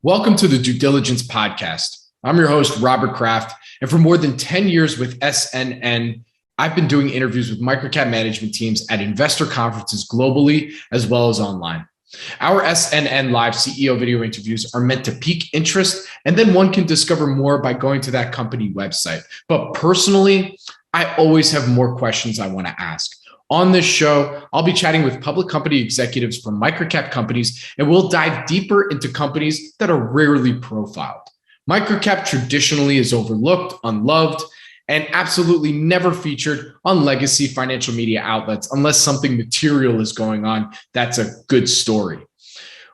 Welcome to the Due Diligence Podcast. I'm your host, Robert Kraft, and for more than 10 years with SNN, I've been doing interviews with MicroCap management teams at investor conferences globally as well as online. Our SNN Live CEO video interviews are meant to pique interest, and then one can discover more by going to that company website. But personally, I always have more questions I want to ask. On this show, I'll be chatting with public company executives from microcap companies, and we'll dive deeper into companies that are rarely profiled. Microcap traditionally is overlooked, unloved, and absolutely never featured on legacy financial media outlets unless something material is going on. That's a good story.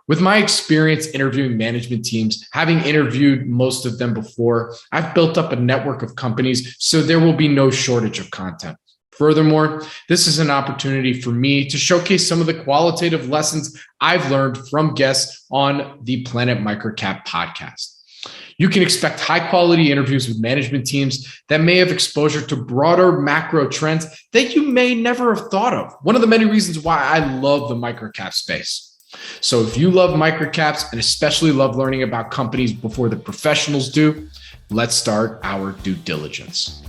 With my experience interviewing management teams, having interviewed most of them before, I've built up a network of companies, so there will be no shortage of content. Furthermore, this is an opportunity for me to showcase some of the qualitative lessons I've learned from guests on the Planet MicroCap podcast. You can expect high-quality interviews with management teams that may have exposure to broader macro trends that you may never have thought of. One of the many reasons why I love the microcap space. So if you love microcaps and especially love learning about companies before the professionals do, let's start our due diligence.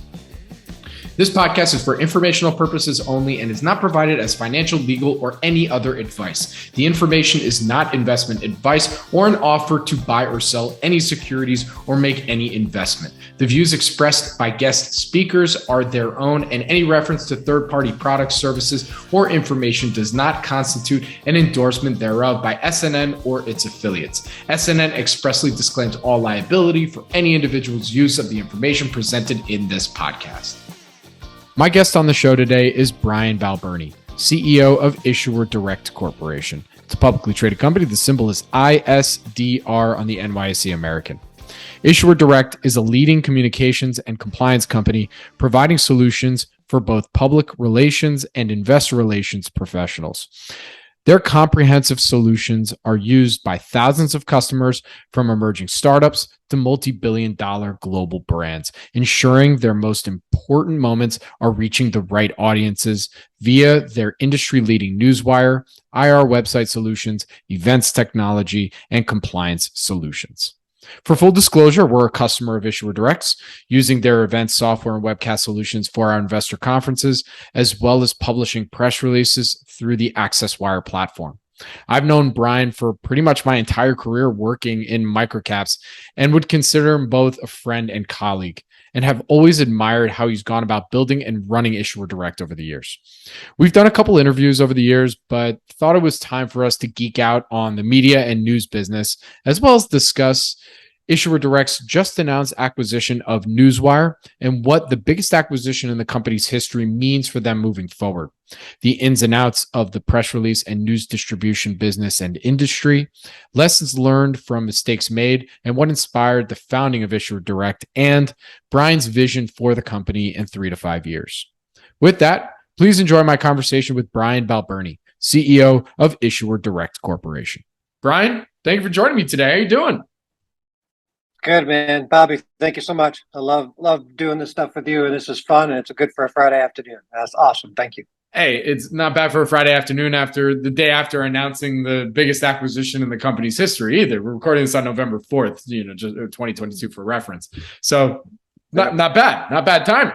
This podcast is for informational purposes only and is not provided as financial, legal, or any other advice. The information is not investment advice or an offer to buy or sell any securities or make any investment. The views expressed by guest speakers are their own, and any reference to third-party products, services, or information does not constitute an endorsement thereof by SNN or its affiliates. SNN expressly disclaims all liability for any individual's use of the information presented in this podcast. My guest on the show today is Brian Balbirnie, CEO of Issuer Direct Corporation. It's a publicly traded company. The symbol is ISDR on the NYSE American. Issuer Direct is a leading communications and compliance company providing solutions for both public relations and investor relations professionals. Their comprehensive solutions are used by thousands of customers, from emerging startups to multi-billion-dollar global brands, ensuring their most important moments are reaching the right audiences via their industry-leading Newswire, IR website solutions, events technology, and compliance solutions. For full disclosure, we're a customer of Issuer Direct's, using their events software and webcast solutions for our investor conferences, as well as publishing press releases through the Accesswire platform. I've known Brian for pretty much my entire career working in microcaps and would consider him both a friend and colleague, and have always admired how he's gone about building and running Issuer Direct over the years. We've done a couple interviews over the years, but thought it was time for us to geek out on the media and news business, as well as discuss Issuer Direct's just announced acquisition of Newswire and what the biggest acquisition in the company's history means for them moving forward, the ins and outs of the press release and news distribution business and industry, lessons learned from mistakes made, and what inspired the founding of Issuer Direct, and Brian's vision for the company in 3 to 5 years. With that, please enjoy my conversation with Brian Balbirnie, CEO of Issuer Direct Corporation. Brian, thank you for joining me today. How are you doing? Good, man. Bobby, thank you so much. I love doing this stuff with you, and this is fun, and it's good for a Friday afternoon. That's awesome. Thank you. Hey, it's not bad for a Friday afternoon after the day after announcing the biggest acquisition in the company's history either. We're recording this on November 4th, just 2022 for reference. So not bad timing.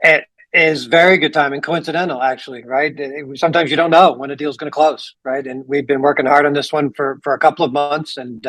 It is very good timing, coincidental, actually, right? Sometimes you don't know when a deal's going to close, right? And we've been working hard on this one for a couple of months, and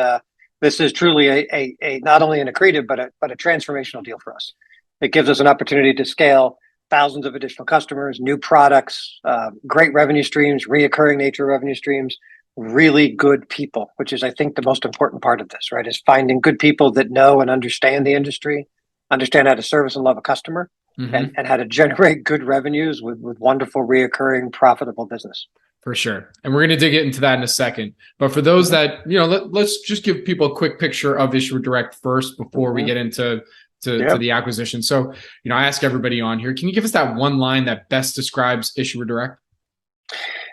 this is truly a not only an accretive but a transformational deal for us. It gives us an opportunity to scale thousands of additional customers, new products, great revenue streams, reoccurring nature revenue streams, really good people, which is, I think, the most important part of this, right? Is finding good people that know and understand the industry, understand how to service and love a customer, and how to generate good revenues with wonderful, reoccurring, profitable business. For sure. And we're going to dig into that in a second. But for those that, let's just give people a quick picture of Issuer Direct first before we get into the acquisition. So, I ask everybody on here, can you give us that one line that best describes Issuer Direct?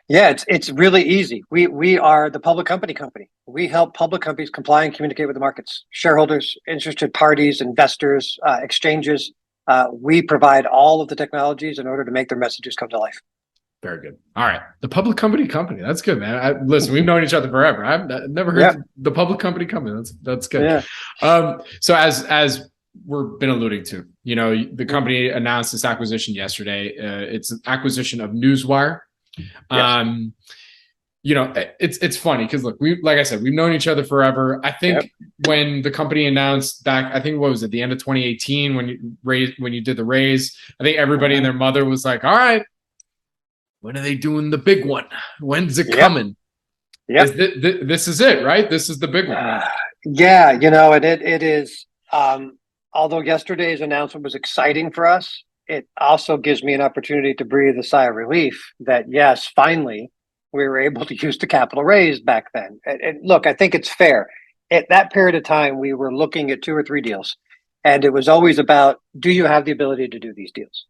Yeah, it's really easy. We are the public company. We help public companies comply and communicate with the markets, shareholders, interested parties, investors, exchanges. We provide all of the technologies in order to make their messages come to life. Very good. All right. The public company. That's good, man. Listen, we've known each other forever. I've never heard the public company. That's good. Yeah. So as we've been alluding to, the company announced this acquisition yesterday. It's an acquisition of Newswire. Yes. It's funny because look, like I said, we've known each other forever. I think when the company announced back, I think what was it, the end of 2018 when you did the raise, I think everybody and their mother was like, all right, when are they doing the big one? When's it coming? Yeah. This is it, right? This is the big one. Yeah, and it is, although yesterday's announcement was exciting for us, it also gives me an opportunity to breathe a sigh of relief that, yes, finally, we were able to use the capital raised back then. And look, I think it's fair. At that period of time, we were looking at 2 or 3 deals, and it was always about, do you have the ability to do these deals?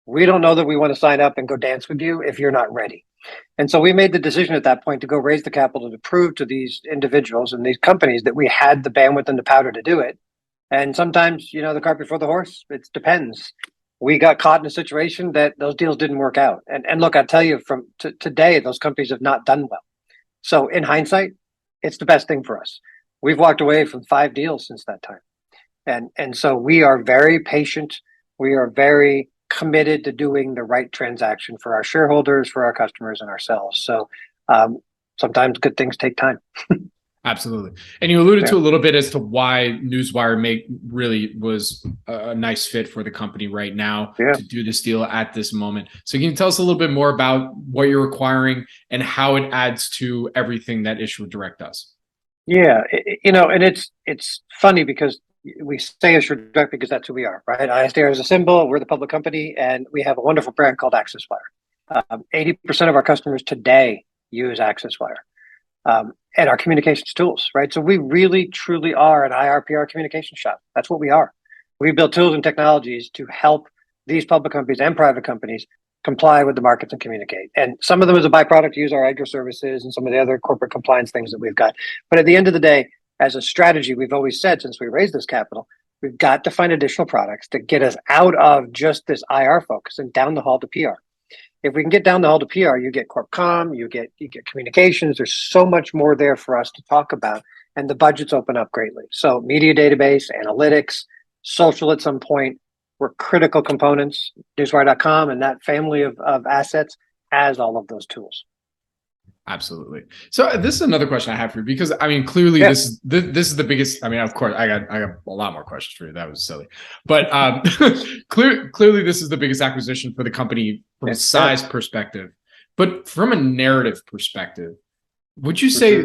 We don't know that we want to sign up and go dance with you if you're not ready. And so we made the decision at that point to go raise the capital to prove to these individuals and these companies that we had the bandwidth and the powder to do it. And sometimes, the cart before the horse, it depends. We got caught in a situation that those deals didn't work out. And look, I tell you, from today, those companies have not done well. So in hindsight, it's the best thing for us. We've walked away from 5 deals since that time. And so we are very patient. We are very committed to doing the right transaction for our shareholders, for our customers, and ourselves. So sometimes good things take time. Absolutely. And you alluded to a little bit as to why Newswire really was a nice fit for the company right now to do this deal at this moment. So can you tell us a little bit more about what you're acquiring and how it adds to everything that Issuer Direct does? Yeah, and it's funny because we say Issuer Direct because that's who we are, right? ISDR is a symbol. We're the public company, and we have a wonderful brand called Accesswire. 80% of our customers today use Accesswire. And our communications tools, right? So we really, truly are an IR/PR communication shop. That's what we are. We build tools and technologies to help these public companies and private companies comply with the markets and communicate. And some of them as a byproduct use our EDGAR services and some of the other corporate compliance things that we've got. But at the end of the day, as a strategy, we've always said since we raised this capital, we've got to find additional products to get us out of just this IR focus and down the hall to PR. If we can get down the hall to PR, you get corp comm, you get communications. There's so much more there for us to talk about, and the budgets open up greatly. So media database, analytics, social at some point were critical components. Newswire.com and that family of assets has all of those tools. Absolutely. So this is another question I have for you because clearly this is the biggest. Of course, I got a lot more questions for you. That was silly, but clearly this is the biggest acquisition for the company from a size perspective. But from a narrative perspective, would you say?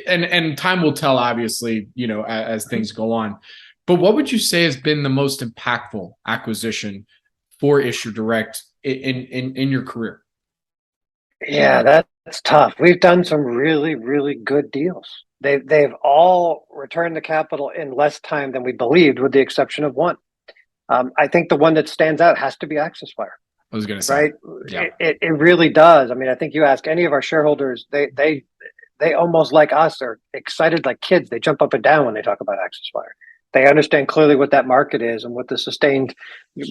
And time will tell, obviously, as things go on. But what would you say has been the most impactful acquisition for Issuer Direct in your career? Yeah, that's tough. We've done some really, really good deals. They've all returned the capital in less time than we believed, with the exception of one. I think the one that stands out has to be Accesswire. I was going to say, right? It really does. I think you ask any of our shareholders, they almost like us are excited like kids. They jump up and down when they talk about Accesswire. They understand clearly what that market is and what the sustained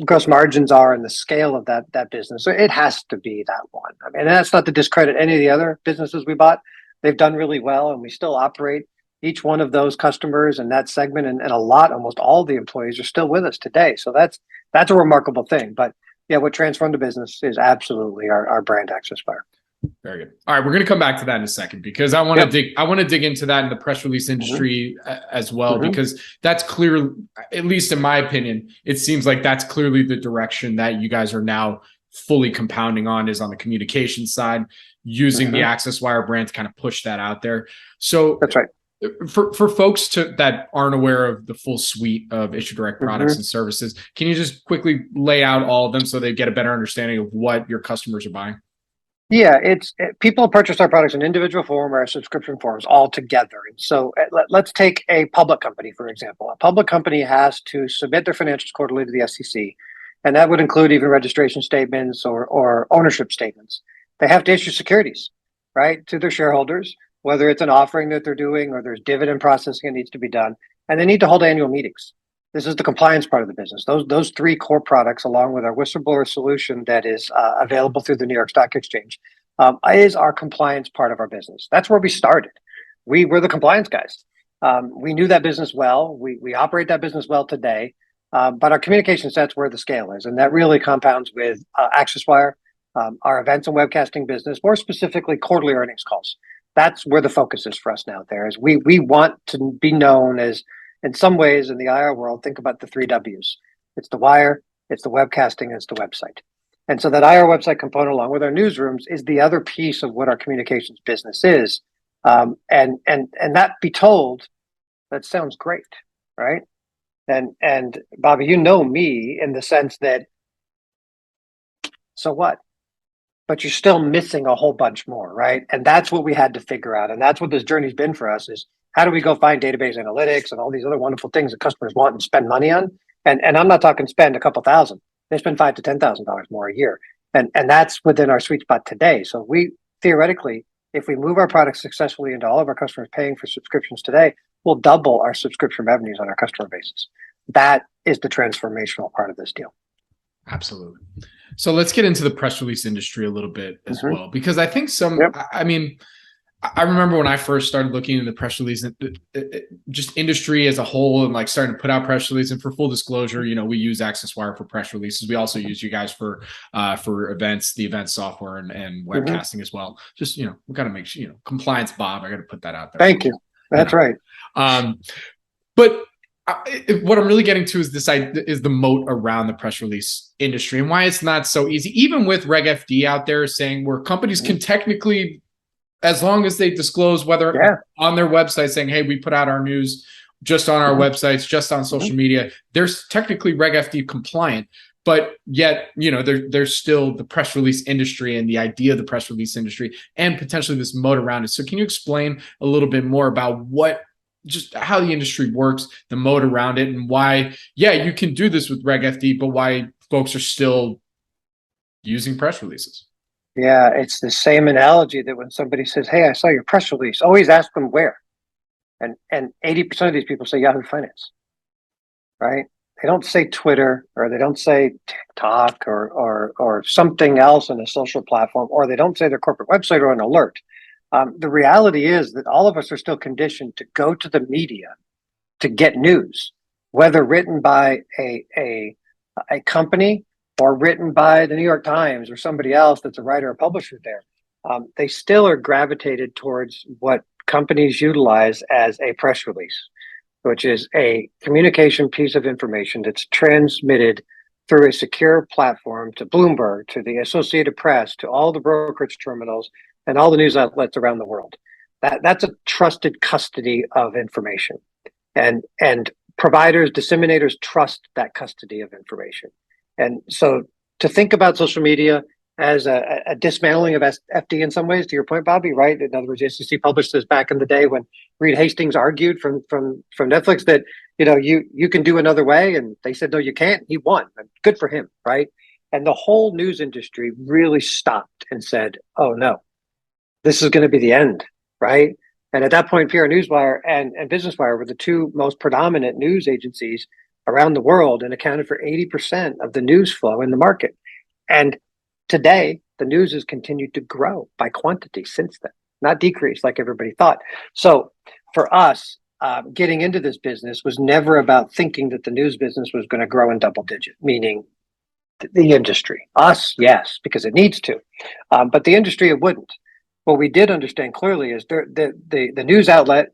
gross margins are and the scale of that business. So it has to be that one. And that's not to discredit any of the other businesses we bought. They've done really well, and we still operate each one of those customers and that segment, and almost all the employees are still with us today. So that's a remarkable thing. But yeah, what transformed the business is absolutely our brand Accesswire. Very good. All right, we're going to come back to that in a second because I want to dig into that in the press release industry as well, because that's clear, at least in my opinion, it seems like that's clearly the direction that you guys are now fully compounding on, is on the communication side, using the Accesswire brand to kind of push that out there. So that's right. For folks that aren't aware of the full suite of Issuer Direct products and services, can you just quickly lay out all of them so they get a better understanding of what your customers are buying? Yeah, people purchase our products in individual form or subscription forms all together. And so let's take a public company, for example. A public company has to submit their financials quarterly to the SEC, and that would include even registration statements or ownership statements. They have to issue securities, right, to their shareholders, whether it's an offering that they're doing or there's dividend processing that needs to be done. And they need to hold annual meetings. This is the compliance part of the business. Those three core products, along with our whistleblower solution that is available through the New York Stock Exchange, is our compliance part of our business. That's where we started. We were the compliance guys. We knew that business well. We operate that business well today. But our communication set's where the scale is, and that really compounds with Accesswire, our events and webcasting business, more specifically quarterly earnings calls. That's where the focus is for us now. There is we want to be known as, in some ways, in the IR world, think about the three W's. It's the wire, it's the webcasting, it's the website. And so that IR website component, along with our newsrooms, is the other piece of what our communications business is. And that be told, that sounds great, right? And Bobby, you know me in the sense that, so what? But you're still missing a whole bunch more, right? And that's what we had to figure out. And that's what this journey's been for us, is how do we go find database analytics and all these other wonderful things that customers want and spend money on? And I'm not talking spend a couple thousand. They spend $5,000 to $10,000 more a year. And that's within our sweet spot today. So we theoretically, if we move our products successfully into all of our customers paying for subscriptions today, we'll double our subscription revenues on our customer basis. That is the transformational part of this deal. Absolutely. So let's get into the press release industry a little bit as well, because I think I mean, I remember when I first started looking into the press release, just industry as a whole, and like starting to put out press releases. And for full disclosure, we use Accesswire for press releases. We also use you guys for events, the event software and webcasting as well. Just, we got to make sure, compliance, Bob, I got to put that out there. Thank you. That's right. But what I'm really getting to is is the moat around the press release industry and why it's not so easy, even with Reg FD out there saying where companies can technically, as long as they disclose whether on their website saying, hey, we put out our news just on our websites, just on social media, they're technically Reg FD compliant. But yet, there's still the press release industry and the idea of the press release industry and potentially this moat around it. So can you explain a little bit more about just how the industry works, the moat around it, and why, you can do this with Reg FD, but why folks are still using press releases? Yeah, it's the same analogy that when somebody says, hey, I saw your press release, always ask them where. And 80% of these people say Yahoo Finance, right? They don't say Twitter, or they don't say TikTok or something else on a social platform, or they don't say their corporate website or an alert. The reality is that all of us are still conditioned to go to the media to get news, whether written by a company or written by the New York Times or somebody else that's a writer or publisher there. They still are gravitated towards what companies utilize as a press release, which is a communication piece of information that's transmitted through a secure platform to Bloomberg, to the Associated Press, to all the brokerage terminals, and all the news outlets around the world. That's a trusted custody of information. And providers, disseminators trust that custody of information. And so to think about social media as a dismantling of FD in some ways, to your point, Bobby, right? In other words, the SEC published this back in the day when Reed Hastings argued from Netflix that, you can do another way. And they said, no, you can't. He won. Good for him, right? And the whole news industry really stopped and said, oh, no. This is going to be the end, right? And at that point, PR Newswire and Business Wire were the two most predominant news agencies around the world and accounted for 80% of the news flow in the market. And today, the news has continued to grow by quantity since then, not decrease like everybody thought. So for us, getting into this business was never about thinking that the news business was going to grow in double digit, meaning the industry. Us, yes, because it needs to. But the industry, it wouldn't. What we did understand clearly is the news outlet,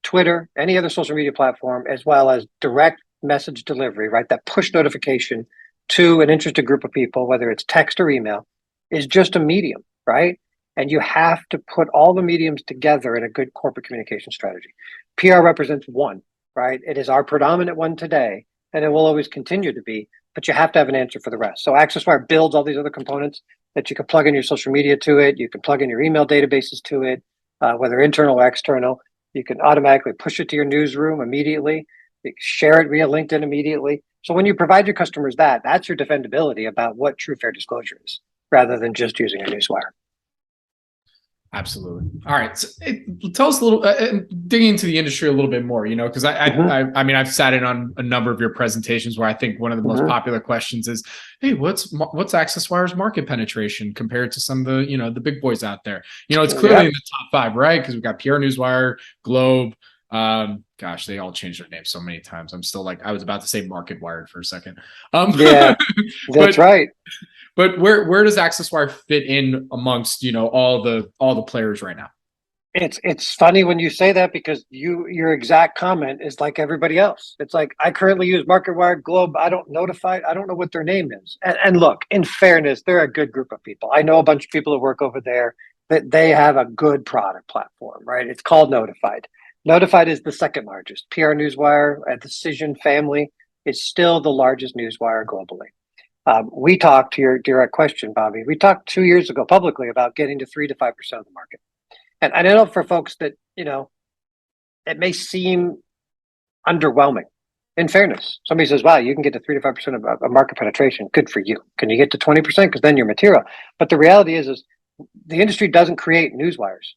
Twitter, any other social media platform, as well as direct message delivery, right? That push notification to an interested group of people, whether it's text or email, is just a medium, right? And you have to put all the mediums together in a good corporate communication strategy. PR represents one, right? It is our predominant one today, and it will always continue to be, but you have to have an answer for the rest. So Accesswire builds all these other components that you can plug in your social media to it. You can plug in your email databases to it, whether internal or external. You can automatically push it to your newsroom immediately. You can share it via LinkedIn immediately. So when you provide your customers that's your defendability about what true fair disclosure is, rather than just using a Newswire. Absolutely. All right. So tell us a little, digging into the industry a little bit more, because I mean, I've sat in on a number of your presentations where I think one of the most popular questions is, hey, what's Accesswire's market penetration compared to some of the, the big boys out there? It's clearly in the top 5, right? Because we've got PR Newswire, Globe. Gosh, they all changed their names so many times. I'm still like, I was about to say Market Wired for a second. Yeah, that's right. But where does Accesswire fit in amongst all the players right now? It's funny when you say that, because your exact comment is like everybody else. It's like, I currently use MarketWire, Globe. I don't know what their name is. And look, in fairness, they're a good group of people. I know a bunch of people that work over there, that they have a good product platform, right? It's called Notified. Notified is the second largest. PR Newswire, a Decision family, is still the largest newswire globally. We talked, to your direct question, Bobby, we talked 2 years ago publicly about getting to 3 to 5% of the market. And I know for folks that, it may seem underwhelming. In fairness, somebody says, wow, you can get to 3 to 5% of market penetration. Good for you. Can you get to 20%? Because then you're material. But the reality is the industry doesn't create newswires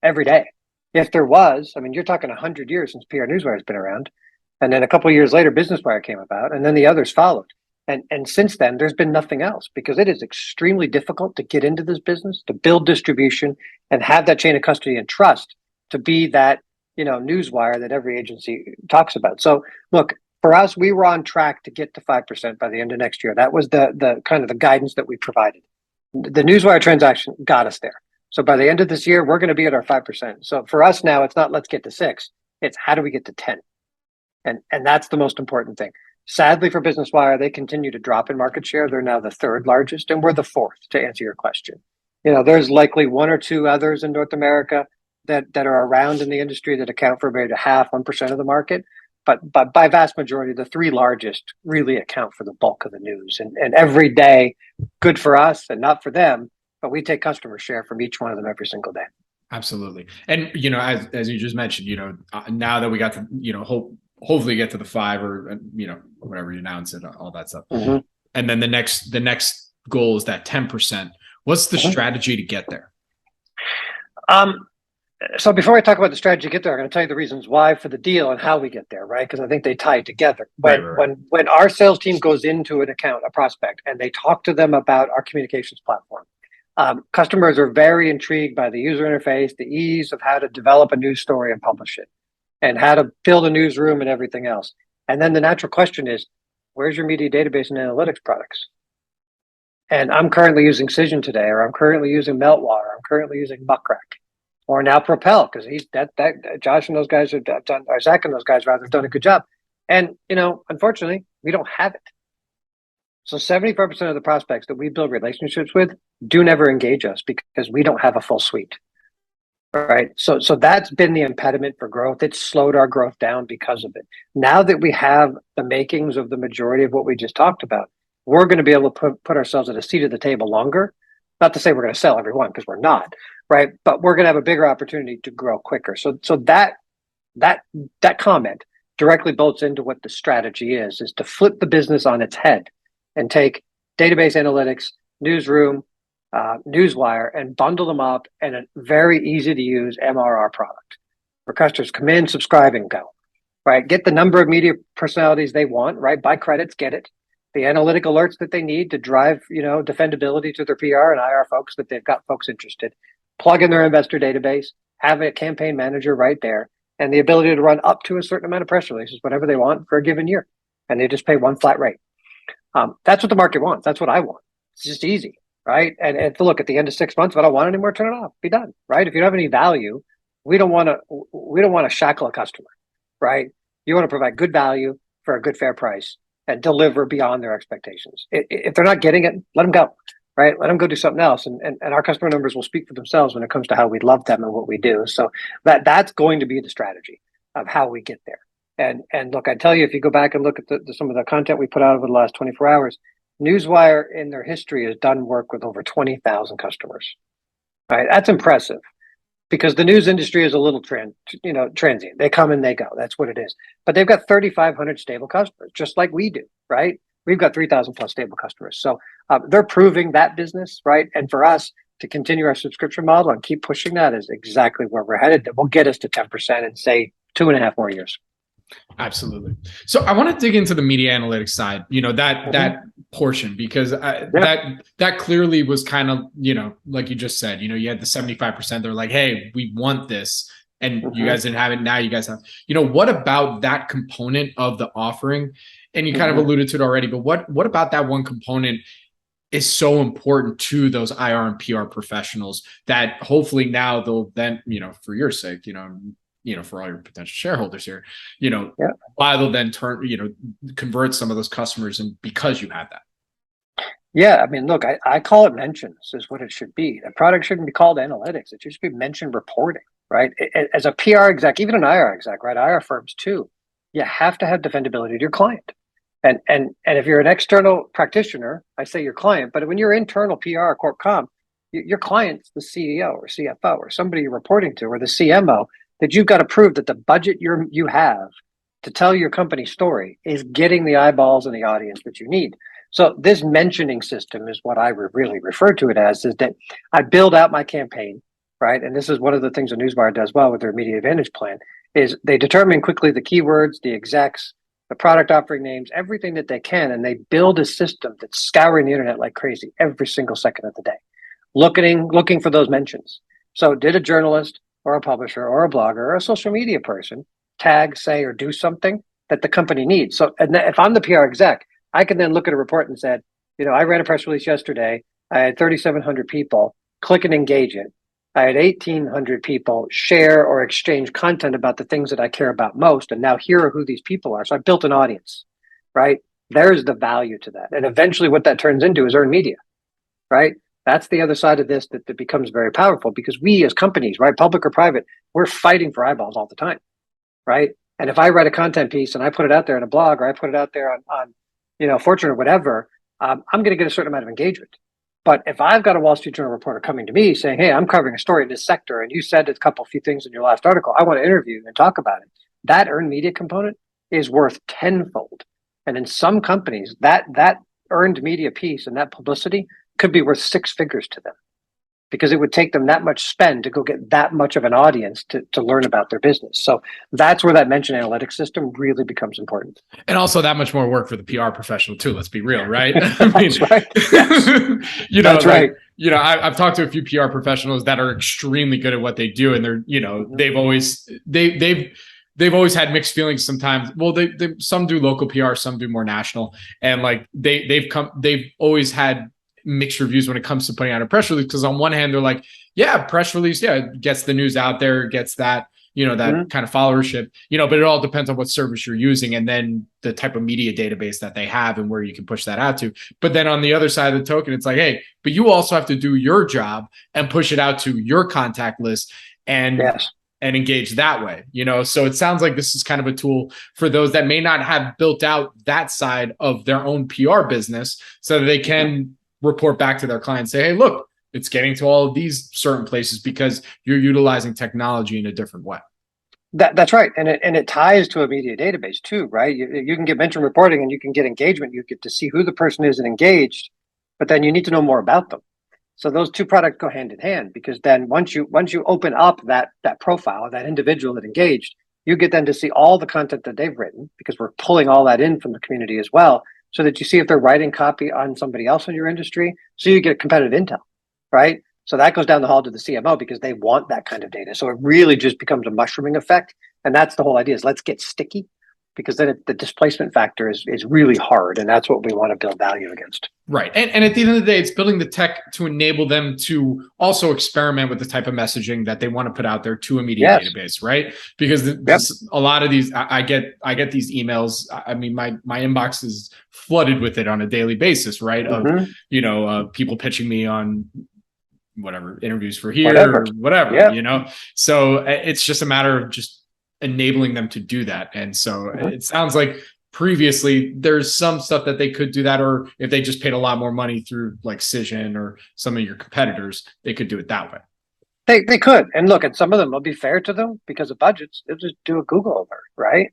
every day. If there was, I mean, you're talking 100 years since PR Newswire has been around. And then a couple of years later, Business Wire came about, and then the others followed. And since then, there's been nothing else, because it is extremely difficult to get into this business, to build distribution, and have that chain of custody and trust to be that, newswire that every agency talks about. So look, for us, we were on track to get to 5% by the end of next year. That was the kind of the guidance that we provided. The Newswire transaction got us there. So by the end of this year, we're going to be at our 5%. So for us now, it's not let's get to 6. It's how do we get to 10? And that's the most important thing. Sadly for Business Wire, they continue to drop in market share. They're now the 3rd largest, and we're the 4th, to answer your question. There's likely 1 or 2 others in North America that are around in the industry that account for about 1% of the market. But by vast majority, the 3 largest really account for the bulk of the news. And every day, good for us and not for them, but we take customer share from each one of them every single day. Absolutely. And, as you just mentioned, now that we got to, hopefully get to the 5, or whatever you announce it, all that stuff. And then the next goal is that 10%. What's the strategy to get there? So before I talk about the strategy to get there, I'm going to tell you the reasons why for the deal and how we get there, right? Because I think they tie together. When our sales team goes into an account, a prospect, and they talk to them about our communications platform, customers are very intrigued by the user interface, the ease of how to develop a news story and publish it, and how to build a newsroom and everything else. And then the natural question is, where's your media database and analytics products? And I'm currently using Cision today, or I'm currently using Meltwater, I'm currently using Muckrack, or now Propel, because Josh and those guys have done, or Zach and those guys rather, have done a good job. And, unfortunately, we don't have it. So 75% of the prospects that we build relationships with do never engage us because we don't have a full suite. Right. So that's been the impediment for growth. It's slowed our growth down because of it. Now that we have the makings of the majority of what we just talked about, we're going to be able to put ourselves at a seat at the table longer. Not to say we're going to sell everyone, because we're not, right? But we're going to have a bigger opportunity to grow quicker. So that comment directly bolts into what the strategy is to flip the business on its head and take database analytics, newsroom, Newswire, and bundle them up in a very easy to use MRR product where customers come in, subscribe, and go, right? Get the number of media personalities they want, right? Buy credits, get it. The analytic alerts that they need to drive, defendability to their PR and IR folks, that they've got folks interested. Plug in their investor database, have a campaign manager right there, and the ability to run up to a certain amount of press releases, whatever they want for a given year. And they just pay one flat rate. That's what the market wants. That's what I want. It's just easy. Right. And to look at the end of 6 months, if I don't want anymore, turn it off. Be done. Right. If you don't have any value, we don't want to shackle a customer. Right. You want to provide good value for a good, fair price and deliver beyond their expectations. If they're not getting it, let them go. Right. Let them go do something else. And our customer numbers will speak for themselves when it comes to how we love them and what we do. So that's going to be the strategy of how we get there. And look, I tell you, if you go back and look at some of the content we put out over the last 24 hours, Newswire in their history has done work with over 20,000 customers. Right, that's impressive, because the news industry is a little transient. They come and they go. That's what it is. But they've got 3,500 stable customers, just like we do. Right, we've got 3,000 plus stable customers. So they're proving that business. Right, and for us, to continue our subscription model and keep pushing that is exactly where we're headed. That will get us to 10% in, say, 2.5 more years. Absolutely. So I want to dig into the media analytics side, that portion, because that clearly was kind of, like you just said, you had the 75%. They're like, hey, we want this. And you guys didn't have it. Now you guys have, what about that component of the offering? And you kind of alluded to it already, but what about that one component is so important to those IR and PR professionals that hopefully now they'll then, for your sake, for all your potential shareholders here, why they'll then convert some of those customers, and because you have that. Yeah, I mean, look, I call it mentions is what it should be. The product shouldn't be called analytics. It should be mentioned reporting, right? As a PR exec, even an IR exec, right? IR firms too, you have to have defendability to your client. And if you're an external practitioner, I say your client, but when you're internal PR or corp comm, your client's the CEO or CFO or somebody you're reporting to, or the CMO, that you've got to prove that the budget you have to tell your company story is getting the eyeballs and the audience that you need. So this mentioning system is what I really refer to it as, is that I build out my campaign, right? And this is one of the things that Newswire does well with their Media Advantage plan, is they determine quickly the keywords, the execs, the product offering names, everything that they can, and they build a system that's scouring the internet like crazy every single second of the day, looking for those mentions. So did a journalist or a publisher or a blogger or a social media person tag, say, or do something that the company needs? So if I'm the PR exec, I can then look at a report and said, I ran a press release yesterday. I had 3,700 people click and engage it. I had 1,800 people share or exchange content about the things that I care about most. And now here are who these people are. So I built an audience, right? There's the value to that. And eventually what that turns into is earned media, right? That's the other side of this that becomes very powerful, because we as companies, right, public or private, we're fighting for eyeballs all the time, right? And if I write a content piece and I put it out there in a blog, or I put it out there on Fortune or whatever, I'm going to get a certain amount of engagement. But if I've got a Wall Street Journal reporter coming to me saying, hey, I'm covering a story in this sector, and you said a few things in your last article, I want to interview you and talk about it, that earned media component is worth tenfold. And in some companies, that earned media piece and that publicity could be worth 6 figures to them, because it would take them that much spend to go get that much of an audience to learn about their business. So that's where that mention analytics system really becomes important. And also that much more work for the PR professional too. Let's be real, right? That's right. Yes. That's right. I've talked to a few PR professionals that are extremely good at what they do, and they're, they've always had mixed feelings sometimes. Well, some do local PR, some do more national, and like they've always had mixed reviews when it comes to putting out a press release, because on one hand they're like, yeah, press release, it gets the news out there, gets that that kind of followership, but it all depends on what service you're using, and then the type of media database that they have and where you can push that out to. But then on the other side of the token, it's like, hey, but you also have to do your job and push it out to your contact list and engage that way, So it sounds like this is kind of a tool for those that may not have built out that side of their own PR business, so that they can report back to their clients, say, hey, look, it's getting to all of these certain places because you're utilizing technology in a different way. That's right. And it ties to a media database too, right? You can get mention reporting and you can get engagement. You get to see who the person is and engaged, but then you need to know more about them. So those two products go hand in hand, because then once you open up that profile, that individual that engaged, you get them to see all the content that they've written, because we're pulling all that in from the community as well, so that you see if they're writing copy on somebody else in your industry. So you get competitive intel, right? So that goes down the hall to the CMO, because they want that kind of data. So it really just becomes a mushrooming effect. And that's the whole idea, is let's get sticky, because then the displacement factor is really hard. And that's what we want to build value against. Right. And at the end of the day, it's building the tech to enable them to also experiment with the type of messaging that they want to put out there to a media database, right? Because a lot of these, I get these emails. I mean, my inbox is flooded with it on a daily basis, right? Of, people pitching me on whatever interviews for here or whatever, So it's just a matter of just enabling them to do that. And so it sounds like previously there's some stuff that they could do that, or if they just paid a lot more money through like Cision or some of your competitors, they could do it that way. They could. And look, and some of them will be fair to them because of budgets. They'll just do a Google alert, right?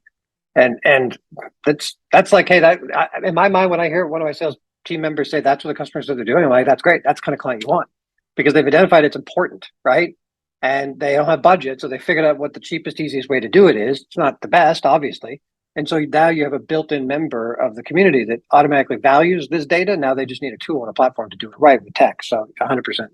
And that's like, hey, in my mind, when I hear one of my sales team members say that's what the customer said they're doing, I'm like, that's great. That's the kind of client you want, because they've identified it's important, right? And they don't have budget, so they figured out what the cheapest, easiest way to do it is. It's not the best, obviously. And so now you have a built-in member of the community that automatically values this data. Now they just need a tool and a platform to do it right with tech. So 100%.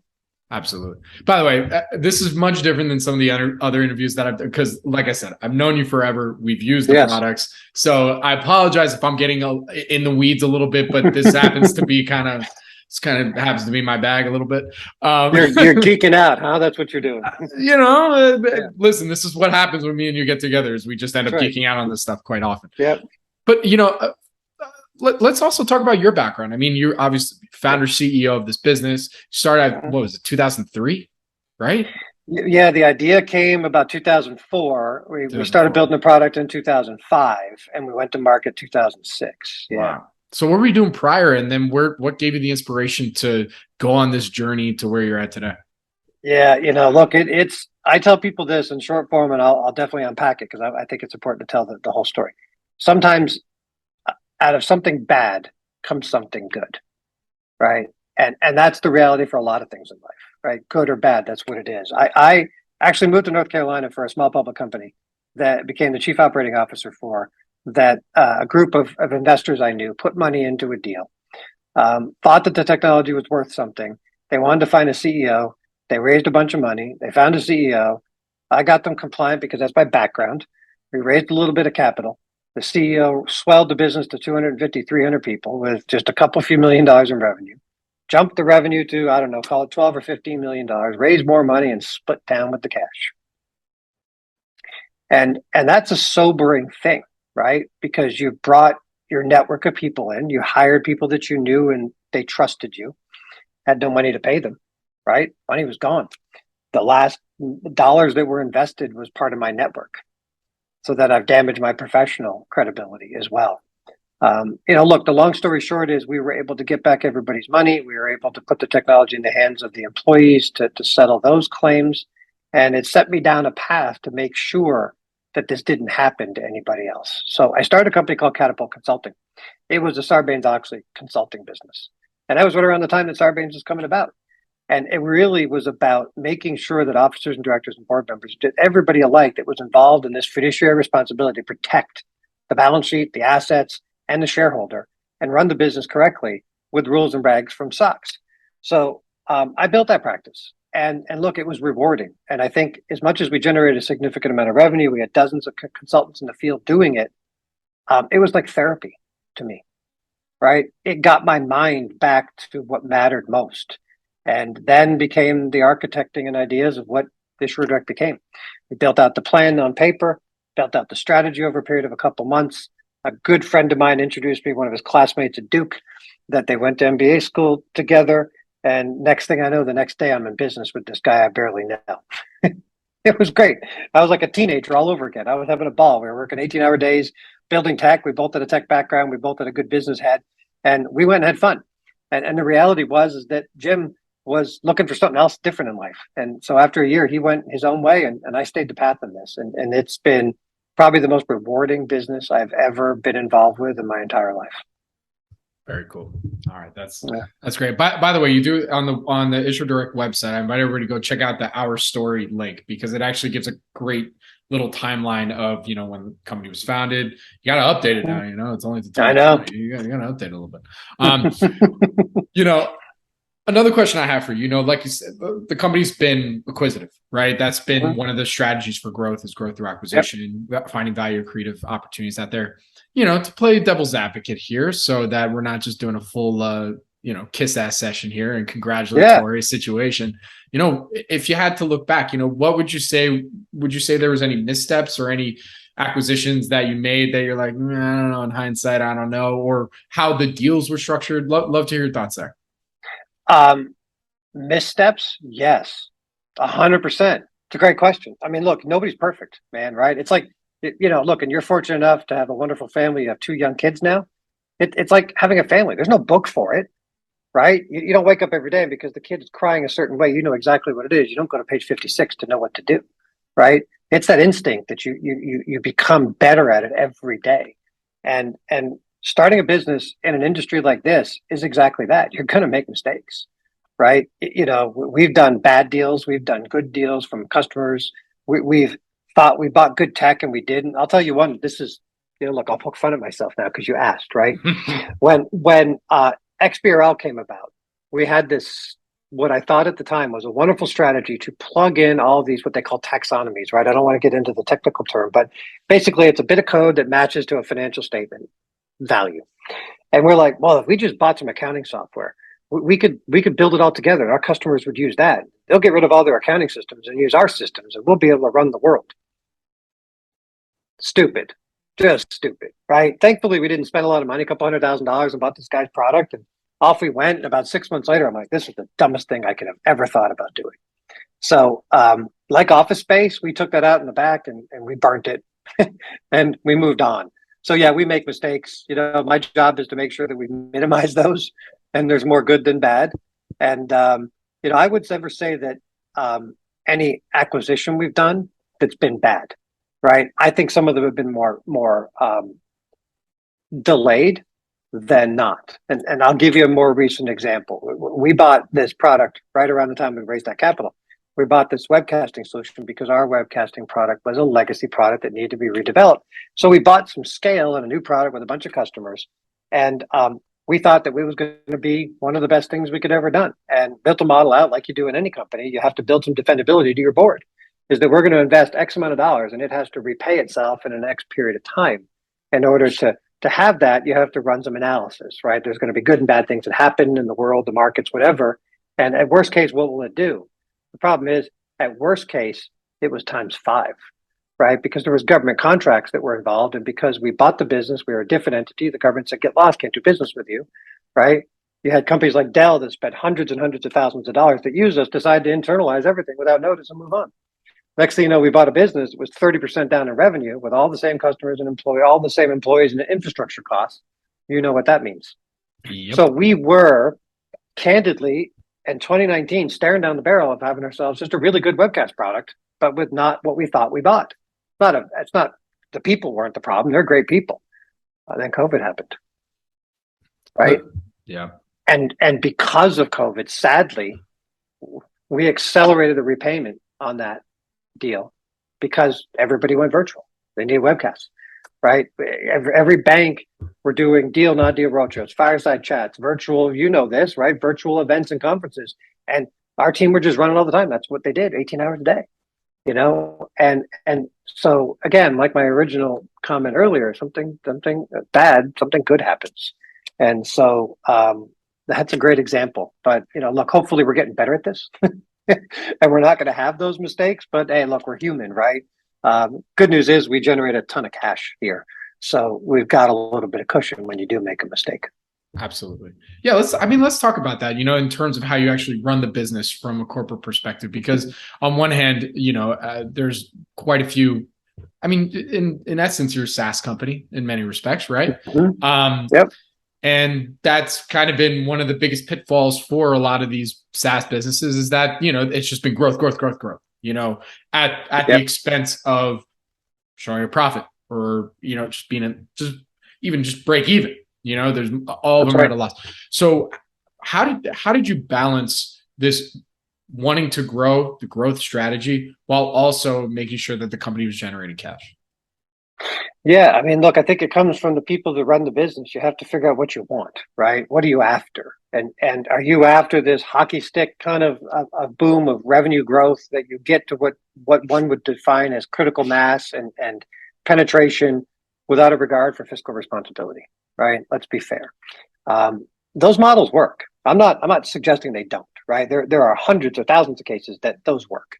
Absolutely. By the way, this is much different than some of the other interviews that I've done, because like I said, I've known you forever. We've used the products. So I apologize if I'm getting in the weeds a little bit, but this happens to be happens to be my bag a little bit. You're geeking out, huh? That's what you're doing. Listen, this is what happens when me and you get together, is we just end up geeking out on this stuff quite often. Yeah. But, let's also talk about your background. I mean, you're obviously founder, CEO of this business. You started at, what was it, 2003, right? Yeah, the idea came about 2004. We started building the product in 2005, and we went to market 2006. Yeah. Wow. So what were you doing prior, and then what gave you the inspiration to go on this journey to where you're at today? Yeah, look, I tell people this in short form, and I'll definitely unpack it, because I think it's important to tell the whole story. Sometimes out of something bad comes something good, right? And that's the reality for a lot of things in life, right? Good or bad, that's what it is. I actually moved to North Carolina for a small public company that became the chief operating officer for that. A group of investors I knew put money into a deal, thought that the technology was worth something. They wanted to find a CEO. They raised a bunch of money. They found a CEO. I got them compliant because that's my background. We raised a little bit of capital. The CEO swelled the business to 250, 300 people with just a couple few $1 million in revenue. Jumped the revenue to, I don't know, call it 12 or $15 million, raised more money and split down with the cash. And that's a sobering thing, right? Because you brought your network of people in, you hired people that you knew and they trusted you, had no money to pay them, right? Money was gone. The last dollars that were invested was part of my network. So that I've damaged my professional credibility as well. Look, the long story short is we were able to get back everybody's money. We were able to put the technology in the hands of the employees to settle those claims. And it set me down a path to make sure that this didn't happen to anybody else. So I started a company called Catapult Consulting. It was a Sarbanes-Oxley consulting business. And that was right around the time that Sarbanes was coming about. And it really was about making sure that officers and directors and board members, did everybody alike that was involved in this fiduciary responsibility to protect the balance sheet, the assets, and the shareholder, and run the business correctly with rules and regs from SOX. So I built that practice. And look, it was rewarding. And I think as much as we generated a significant amount of revenue, we had dozens of consultants in the field doing it. It was like therapy to me, right? It got my mind back to what mattered most. And then became the architecting and ideas of what IssuerDirect became. We built out the plan on paper, built out the strategy over a period of a couple months. A good friend of mine introduced me, one of his classmates at Duke, that they went to MBA school together. And next thing I know, the next day I'm in business with this guy I barely know. It was great. I was like a teenager all over again. I was having a ball. We were working 18-hour days, building tech. We both had a tech background. We both had a good business head. And we went and had fun. And the reality is that Jim was looking for something else different in life. And so after a year, he went his own way and I stayed the path in this. And it's been probably the most rewarding business I've ever been involved with in my entire life. Very cool. All right. That's great. By the way, you do on the IssuerDirect website, I invite everybody to go check out the Our Story link, because it actually gives a great little timeline of, when the company was founded. You got to update it now, it's only the I know. You got to update it a little bit. Another question I have for you, like you said, the company's been acquisitive, right? That's been one of the strategies for growth, is growth through acquisition, and finding value creative opportunities out there. To play devil's advocate here, so that we're not just doing a full, kiss ass session here and congratulatory situation. If you had to look back, what would you say? Would you say there was any missteps or any acquisitions that you made that you're like, I don't know, in hindsight, I don't know, or how the deals were structured? Love to hear your thoughts there. Missteps? Yes, 100%. It's a great question. I mean, look, nobody's perfect, man, right? It's like, look, and you're fortunate enough to have a wonderful family. You have 2 young kids now. It's like having a family. There's no book for it, right? You don't wake up every day because the kid is crying a certain way. You know exactly what it is. You don't go to page 56 to know what to do, right? It's that instinct that you become better at it every day. And starting a business in an industry like this is exactly that. You're going to make mistakes, right? We've done bad deals, we've done good deals from customers. We've thought we bought good tech and we didn't. I'll tell you one. This is, look, I'll poke fun at myself now because you asked, right? when XBRL came about, we had this, what I thought at the time was a wonderful strategy to plug in all these, what they call taxonomies, right? I don't want to get into the technical term, but basically it's a bit of code that matches to a financial statement value. And we're like, well, if we just bought some accounting software, we could build it all together. Our customers would use that. They'll get rid of all their accounting systems and use our systems, and we'll be able to run the world. Stupid, just stupid, right? Thankfully, we didn't spend a lot of money, a couple $100,000, and bought this guy's product, and off we went. And about 6 months later, I'm like, this is the dumbest thing I could have ever thought about doing. So, like Office Space, we took that out in the back and we burnt it, and we moved on. So yeah, we make mistakes. My job is to make sure that we minimize those, and there's more good than bad. And I would never say that any acquisition we've done that's been bad, right? I think some of them have been more delayed than not. And I'll give you a more recent example. We bought this product right around the time we raised that capital. We bought this webcasting solution because our webcasting product was a legacy product that needed to be redeveloped. So we bought some scale and a new product with a bunch of customers. And we thought that we was going to be one of the best things we could ever done, and built a model out like you do in any company. You have to build some defendability to your board, is that we're going to invest X amount of dollars and it has to repay itself in an X period of time. In order to have that, you have to run some analysis, right? There's going to be good and bad things that happen in the world, the markets, whatever. And at worst case, what will it do? The problem is, at worst case, it was times 5, right? Because there was government contracts that were involved, and because we bought the business, we were a different entity. The government said, "Get lost, can't do business with you," right? You had companies like Dell that spent hundreds and hundreds of thousands of dollars that used us, decide to internalize everything without notice and move on. Next thing you know, we bought a business that was 30% down in revenue with all the same customers and all the same employees and infrastructure costs. You know what that means. Yep. So we were candidly in 2019 staring down the barrel of having ourselves just a really good webcast product, but with not what we thought we bought. It's not the people weren't the problem. They're great people. Then COVID happened, right? Yeah. And because of COVID, sadly, we accelerated the repayment on that deal because everybody went virtual. They need webcasts, right? Every bank, we're doing deal, not deal roadshows, fireside chats, virtual, this, right? Virtual events and conferences. And our team were just running all the time. That's what they did, 18 hours a day, and so again, like my original comment earlier, something bad, something good happens. And so that's a great example. But look, hopefully we're getting better at this. And we're not going to have those mistakes, but hey, look, we're human, right? Good news is we generate a ton of cash here. So we've got a little bit of cushion when you do make a mistake. Absolutely. Yeah. Let's talk about that, in terms of how you actually run the business from a corporate perspective, because on one hand, there's quite a few, in essence, you're a SaaS company in many respects, right? Mm-hmm. Yep. And that's kind of been one of the biggest pitfalls for a lot of these SaaS businesses, is that, it's just been growth, at the expense of showing a profit, or, just being just break even, there's all of them are at a loss. So how did you balance this wanting to grow, the growth strategy, while also making sure that the company was generating cash? Yeah, look, I think it comes from the people that run the business. You have to figure out what you want, right? What are you after? And are you after this hockey stick kind of a boom of revenue growth that you get to what one would define as critical mass and penetration without a regard for fiscal responsibility, right? Let's be fair. Those models work. I'm not suggesting they don't, right? There are hundreds or thousands of cases that those work.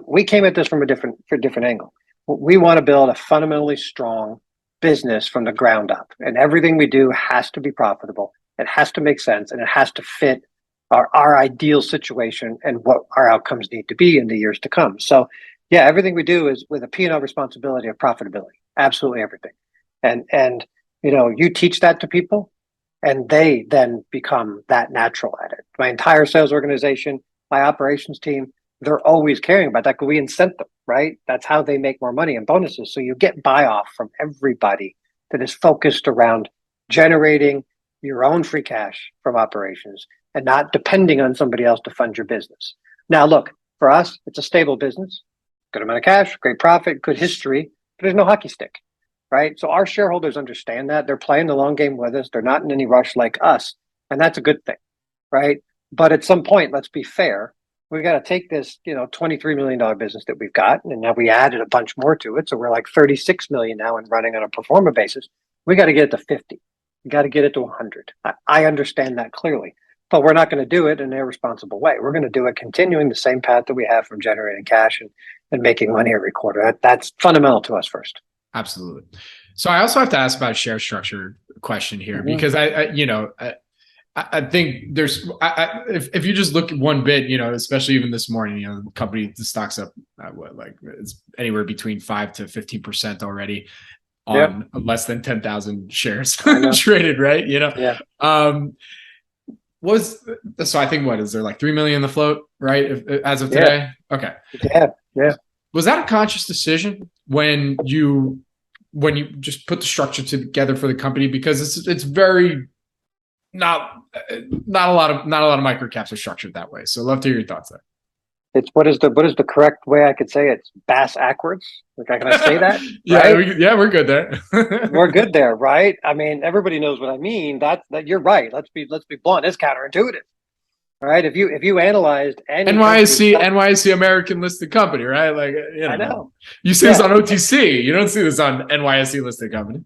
We came at this from a different angle. We want to build a fundamentally strong business from the ground up, and everything we do has to be profitable. It has to make sense, and it has to fit our ideal situation and what our outcomes need to be in the years to come. So yeah, everything we do is with a P&L responsibility of profitability, absolutely everything. And you teach that to people, and they then become that natural at it. My entire sales organization, my operations team, they're always caring about that because we incent them, right? That's how they make more money and bonuses. So you get buy-off from everybody that is focused around generating your own free cash from operations, and not depending on somebody else to fund your business. Now, look, for us, it's a stable business, good amount of cash, great profit, good history, but there's no hockey stick, right? So our shareholders understand that. They're playing the long game with us. They're not in any rush like us, and that's a good thing, right? But at some point, let's be fair. We got to take this, $23 million business that we've got, and now we added a bunch more to it. So we're like 36 million now and running on a pro forma basis. We got to get it to 50. We got to get it to 100. I understand that clearly, but we're not going to do it in an irresponsible way. We're going to do it continuing the same path that we have from generating cash and making money every quarter. That's fundamental to us first. Absolutely. So I also have to ask about share structure question here, because I think there's, if you just look at one bit, especially even this morning, the stock's up, it's anywhere between 5 to 15% already on less than 10,000 shares traded, right? Yeah. So I think, is there like 3 million in the float, right? As of today? Okay. Yeah. Was that a conscious decision when you just put the structure together for the company? Because it's very, not a lot of microcaps are structured that way. So I'd love to hear your thoughts there. It's what is the correct way I could say it? It's bass backwards. Can I say that? Yeah, right? We're good there. We're good there, right? I mean, everybody knows what I mean. That you're right. Let's be blunt. It's counterintuitive, right? If you analyzed any NYSE American listed company, right? I know. You see this on OTC. You don't see this on NYSE listed company.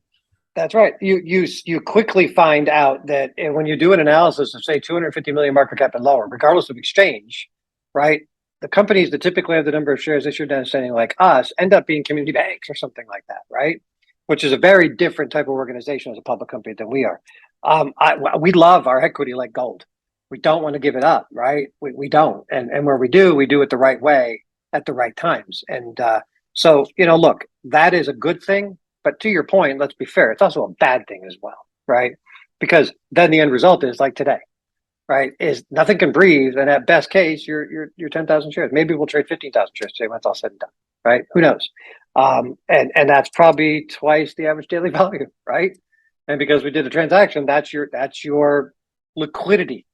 That's right. You quickly find out that when you do an analysis of say 250 million market cap and lower, regardless of exchange, right? The companies that typically have the number of shares issued and outstanding like us end up being community banks or something like that, right? Which is a very different type of organization as a public company than we are. We love our equity like gold. We don't want to give it up, right? We don't. And where we do it the right way at the right times. And so, look, that is a good thing. But to your point, let's be fair, it's also a bad thing as well, right? Because then the end result is like today, right? Is nothing can breathe, and at best case, you're 10,000 shares. Maybe we'll trade 15,000 shares today when it's all said and done, right? Who knows? And that's probably twice the average daily value, right? And because we did a transaction, that's your liquidity.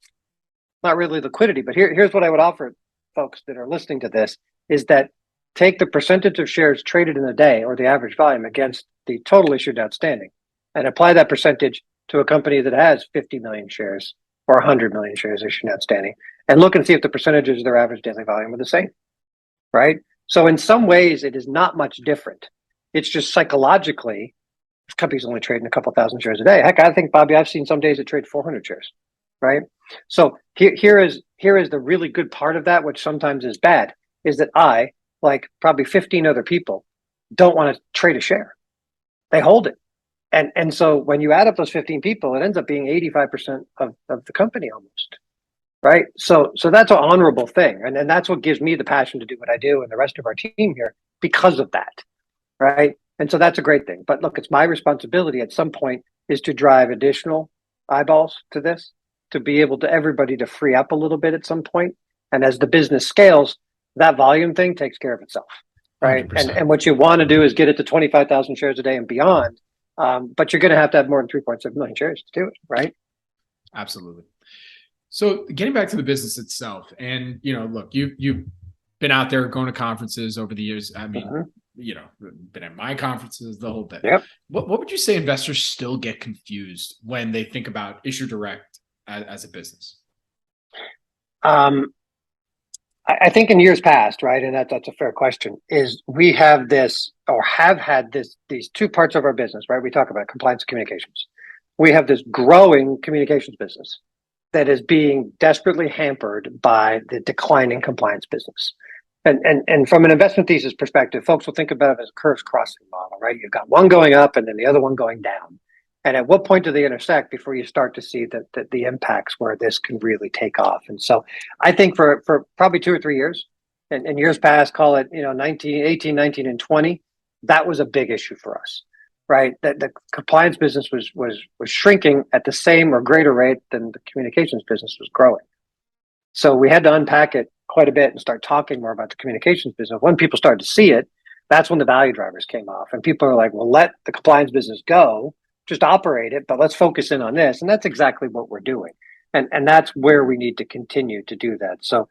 Not really liquidity, but here's what I would offer folks that are listening to this is that take the percentage of shares traded in a day or the average volume against the total issued outstanding and apply that percentage to a company that has 50 million shares or 100 million shares issued and outstanding, and look and see if the percentages of their average daily volume are the same, right? So in some ways, it is not much different. It's just psychologically, this company's only trading a couple thousand shares a day. Heck, I think, Bobby, I've seen some days that trade 400 shares, right? So here is the really good part of that, which sometimes is bad, is that I, like probably 15 other people, don't want to trade a share. They hold it. And so when you add up those 15 people, it ends up being 85% of the company almost, right? So that's an honorable thing. And that's what gives me the passion to do what I do and the rest of our team here because of that, right? And so that's a great thing. But look, it's my responsibility at some point is to drive additional eyeballs to this, to be able to everybody to free up a little bit at some point. And as the business scales, that volume thing takes care of itself, right? And what you want to do is get it to 25,000 shares a day and beyond. But you're going to have more than 3.7 million shares to do it, right? Absolutely. So getting back to the business itself, and look, you've been out there going to conferences over the years. I mean, been at my conferences, the whole bit. Yep. What would you say investors still get confused when they think about Issue Direct as a business? I think in years past, right, and that's a fair question, is we have this or have had these two parts of our business, right? We talk about compliance and communications. We have this growing communications business that is being desperately hampered by the declining compliance business. And from an investment thesis perspective, folks will think about it as a curves crossing model, right? You've got one going up and then the other one going down. And at what point do they intersect before you start to see that the impacts where this can really take off? And so I think for probably 2 or 3 years, and years past, call it 18, 19, and 20, that was a big issue for us, right? That the compliance business was shrinking at the same or greater rate than the communications business was growing. So we had to unpack it quite a bit and start talking more about the communications business. When people started to see it, that's when the value drivers came off. And people are like, well, let the compliance business go. Just operate it, but let's focus in on this. And that's exactly what we're doing. And that's where we need to continue to do that. So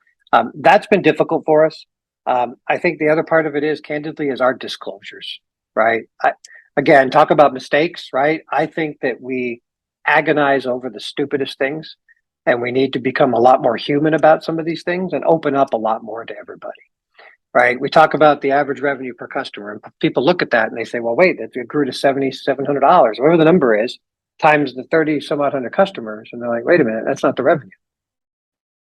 that's been difficult for us. I think the other part of it is, candidly, is our disclosures, right? Again, talk about mistakes, right? I think that we agonize over the stupidest things, and we need to become a lot more human about some of these things and open up a lot more to everybody, right? We talk about the average revenue per customer, and people look at that and they say, well, wait, it grew to $7,700, whatever the number is, times the 30 some odd hundred customers. And they're like, wait a minute, that's not the revenue.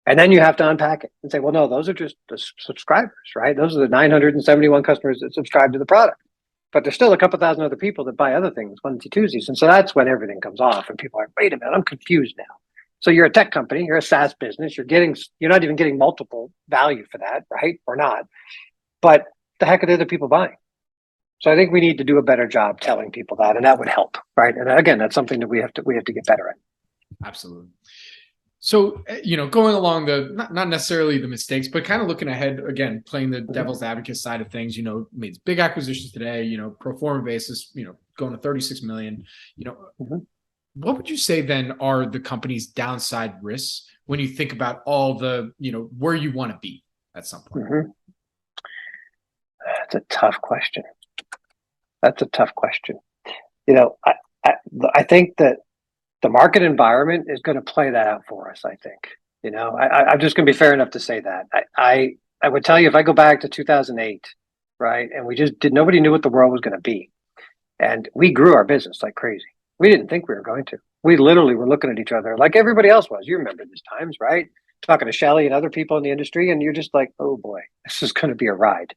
And then you have to unpack it and say, well, no, those are just the subscribers, right? Those are the 971 customers that subscribe to the product. But there's still a couple thousand other people that buy other things, onesie twosies. And so that's when everything comes off and people are like, wait a minute, I'm confused now. So you're a tech company, you're a SaaS business, you're not even getting multiple value for that, right? Or not. But the heck are the other people buying? So I think we need to do a better job telling people that, and that would help, right? And again, that's something that we have to get better at. Absolutely. So, going along not necessarily the mistakes, but kind of looking ahead, again, playing the devil's advocate side of things, made big acquisitions today, pro forma basis, going to 36 million, what would you say then are the company's downside risks when you think about all the, where you want to be at some point? That's a tough question. I think that the market environment is going to play that out for us. I think, I'm just going to be fair enough to say that. I would tell you, if I go back to 2008, right, and nobody knew what the world was going to be. And we grew our business like crazy. We didn't think we were going to. We literally were looking at each other like everybody else was. You remember these times, right? Talking to Shelley and other people in the industry, and you're just like, oh boy, this is going to be a ride.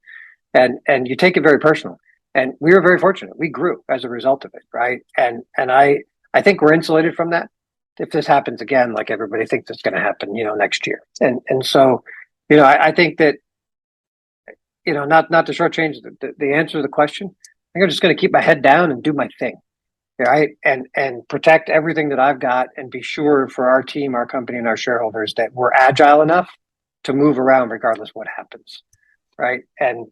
And you take it very personal. And we were very fortunate. We grew as a result of it, right? And I think we're insulated from that. If this happens again, like everybody thinks it's going to happen, next year. And so, I think that, not to shortchange the answer to the question. I think I'm just going to keep my head down and do my thing, right? And protect everything that I've got, and be sure for our team, our company, and our shareholders that we're agile enough to move around regardless of what happens, right? And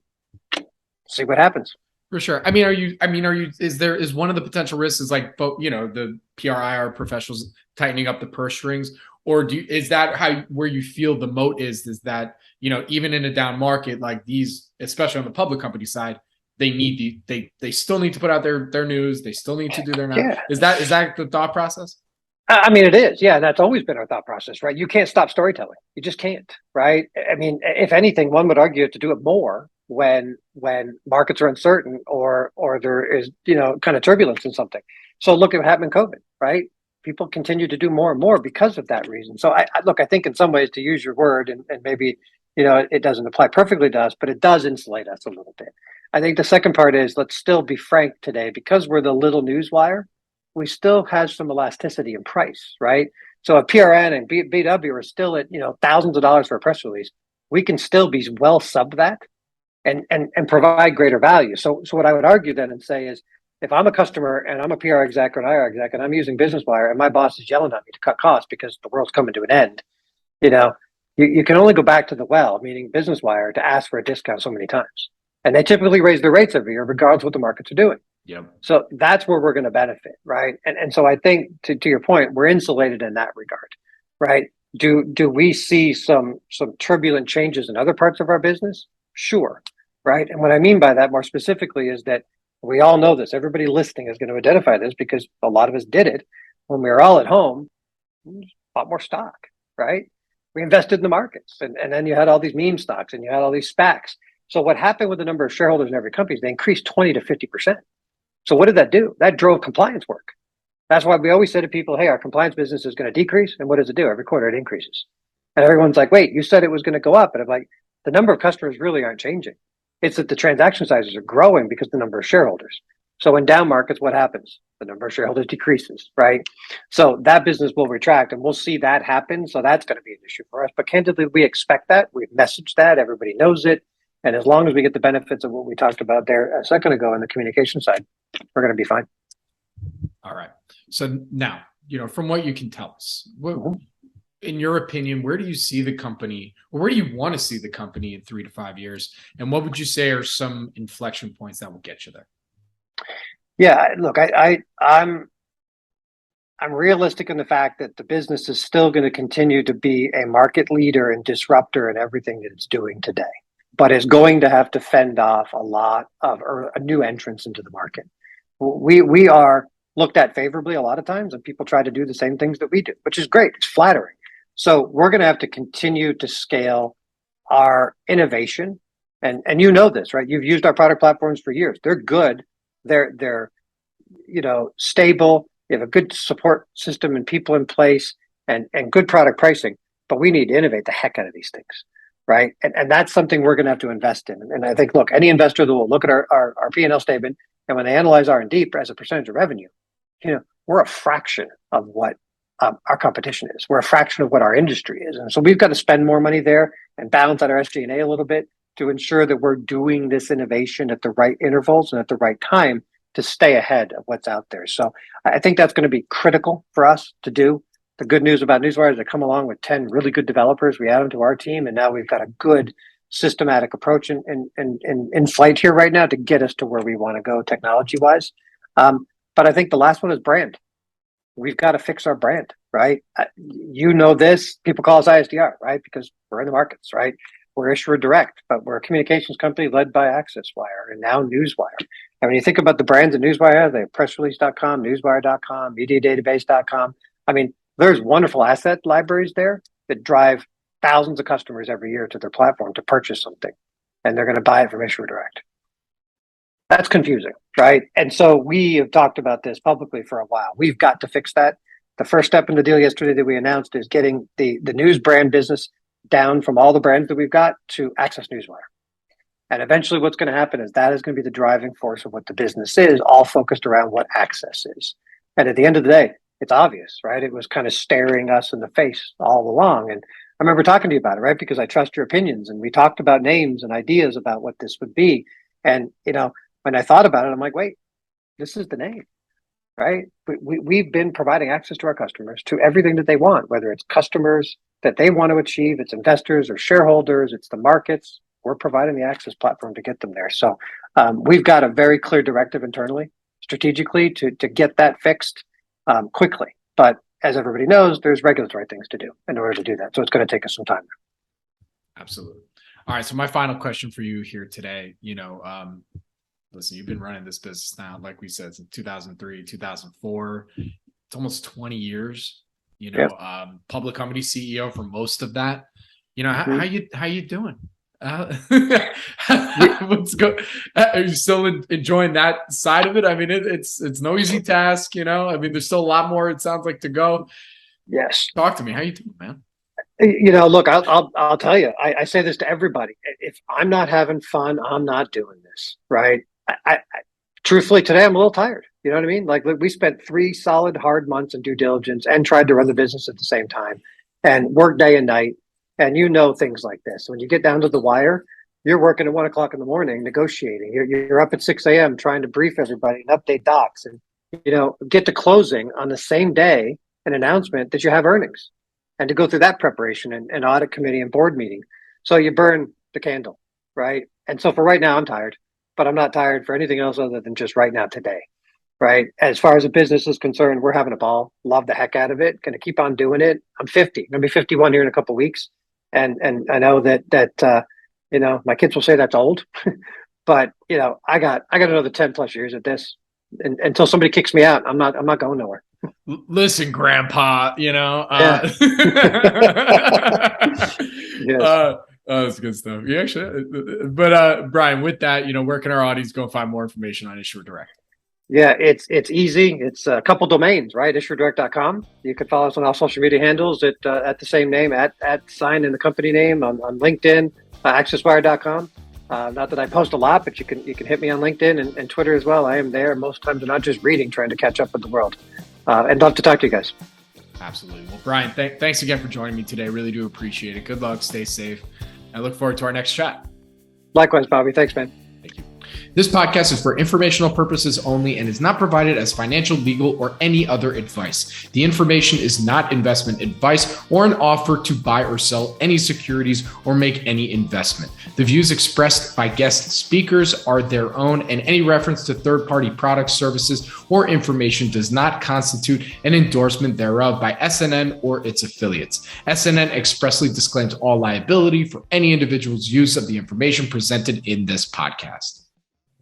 see what happens. For sure. Is one of the potential risks is like, the PRIR professionals tightening up the purse strings, or is that where you feel the moat is that, even in a down market like these, especially on the public company side, they still need to put out their news. They still need to do their, yeah. Is that the thought process? It is. Yeah. That's always been our thought process, right? You can't stop storytelling. You just can't, right? If anything, one would argue to do it more when markets are uncertain or there is, kind of turbulence in something. So look at what happened in COVID, right? People continue to do more and more because of that reason. So I think in some ways, to use your word, and maybe, it doesn't apply perfectly to us, but it does insulate us a little bit. I think the second part is, let's still be frank today, because we're the little Newswire, we still have some elasticity in price, right? So if PRN and BW are still at, thousands of dollars for a press release, we can still be well sub that and provide greater value. So what I would argue then and say is, if I'm a customer and I'm a PR exec or an IR exec and I'm using BusinessWire and my boss is yelling at me to cut costs because the world's coming to an end, you can only go back to the well, meaning BusinessWire, to ask for a discount so many times. And they typically raise their rates every year, regardless of what the markets are doing. Yep. So that's where we're going to benefit, right? And so I think, to your point, we're insulated in that regard, right? Do we see some turbulent changes in other parts of our business? Sure, right? And what I mean by that more specifically is that we all know this. Everybody listening is going to identify this, because a lot of us did it when we were all at home. Bought more stock, right? We invested in the markets, and then you had all these meme stocks and you had all these SPACs. So what happened with the number of shareholders in every company is they increased 20 to 50%. So what did that do? That drove compliance work. That's why we always say to people, hey, our compliance business is going to decrease. And what does it do? Every quarter it increases. And everyone's like, wait, you said it was going to go up. And I'm like, the number of customers really aren't changing. It's that the transaction sizes are growing because the number of shareholders. So in down markets, what happens? The number of shareholders decreases, right? So that business will retract, and we'll see that happen. So that's going to be an issue for us. But candidly, we expect that. We've messaged that. Everybody knows it. And as long as we get the benefits of what we talked about there a second ago on the communication side, we're going to be fine. All right. So now, from what you can tell us, in your opinion, where do you see the company, or where do you want to see the company in 3 to 5 years? And what would you say are some inflection points that will get you there? Yeah, look, I'm realistic in the fact that the business is still going to continue to be a market leader and disruptor in everything that it's doing today, but is going to have to fend off a lot of a new entrants into the market. We are looked at favorably a lot of times, and people try to do the same things that we do, which is great. It's flattering. So we're going to have to continue to scale our innovation. And you know this, right? You've used our product platforms for years. They're good. They're stable. You have a good support system and people in place and good product pricing, but we need to innovate the heck out of these things, right? And that's something we're going to have to invest in. And I think, look, any investor that will look at our P&L statement, and when they analyze R&D as a percentage of revenue, we're a fraction of what our competition is. We're a fraction of what our industry is. And so we've got to spend more money there and balance out our SG&A a little bit to ensure that we're doing this innovation at the right intervals and at the right time to stay ahead of what's out there. So I think that's going to be critical for us to do. The good news about Newswire is they come along with 10 really good developers. We add them to our team, and now we've got a good systematic approach in flight here right now to get us to where we want to go technology-wise. But I think the last one is brand. We've got to fix our brand, right? This, people call us ISDR, right? Because we're in the markets, right? We're issuer direct, but we're a communications company led by Accesswire and now Newswire. And when you think about the brands that Newswire has, they have pressrelease.com, newswire.com, mediadatabase.com. I mean, there's wonderful asset libraries there that drive thousands of customers every year to their platform to purchase something, and they're going to buy it from issuer direct. That's confusing, right? And so we have talked about this publicly for a while. We've got to fix that. The first step in the deal yesterday that we announced is getting the news brand business down from all the brands that we've got to Access Newswire. And eventually what's going to happen is that is going to be the driving force of what the business is, all focused around what Access is. And at the end of the day, it's obvious, right? It was kind of staring us in the face all along. And I remember talking to you about it, right? Because I trust your opinions. And we talked about names and ideas about what this would be. And, when I thought about it, I'm like, wait, this is the name, right? We've been providing access to our customers to everything that they want, whether it's customers that they want to achieve, it's investors or shareholders, it's the markets. We're providing the access platform to get them there. So we've got a very clear directive internally, strategically, to get that fixed quickly. But as everybody knows, there's regulatory things to do in order to do that. So it's going to take us some time. Absolutely. All right. So my final question for you here today, listen, you've been running this business now, like we said, since 2003, 2004. It's almost 20 years, public company CEO for most of that. How you doing? Let's go. Are you still enjoying that side of it? I mean, it's no easy task, I mean, there's still a lot more, it sounds like, to go. Yes. Talk to me. How you doing, man? Look, I'll tell you, I say this to everybody. If I'm not having fun, I'm not doing this, right? I truthfully, today I'm a little tired. You know what I mean? Like, we spent 3 solid, hard months in due diligence and tried to run the business at the same time and work day and night. And things like this. When you get down to the wire, you're working at 1 o'clock in the morning, negotiating. You're up at 6 a.m. trying to brief everybody and update docs and, get to closing on the same day, an announcement that you have earnings, and to go through that preparation and audit committee and board meeting. So you burn the candle, right? And so for right now, I'm tired, but I'm not tired for anything else other than just right now today, right? As far as the business is concerned, we're having a ball. Love the heck out of it. Going to keep on doing it. I'm 50. I'm going to be 51 here in a couple of weeks. And I know that my kids will say that's old, but I got another 10 plus years at this, and until somebody kicks me out, I'm not going nowhere. Listen, Grandpa, Yeah. Yes. That's good stuff. You actually, but Brian, with that, where can our audience go find more information on Issuer Direct? Yeah, it's easy. It's a couple domains, right? issuerdirect.com. You can follow us on all social media handles at the same name, at sign in the company name on LinkedIn, accesswire.com. Not that I post a lot, but you can hit me on LinkedIn and Twitter as well. I am there most times. I'm not just reading, trying to catch up with the world. And love to talk to you guys. Absolutely. Well, Brian, thanks again for joining me today. Really do appreciate it. Good luck. Stay safe. I look forward to our next chat. Likewise, Bobby. Thanks, man. Thank you. This podcast is for informational purposes only and is not provided as financial, legal, or any other advice. The information is not investment advice or an offer to buy or sell any securities or make any investment. The views expressed by guest speakers are their own, and any reference to third-party products, services, or information does not constitute an endorsement thereof by SNN or its affiliates. SNN expressly disclaims all liability for any individual's use of the information presented in this podcast.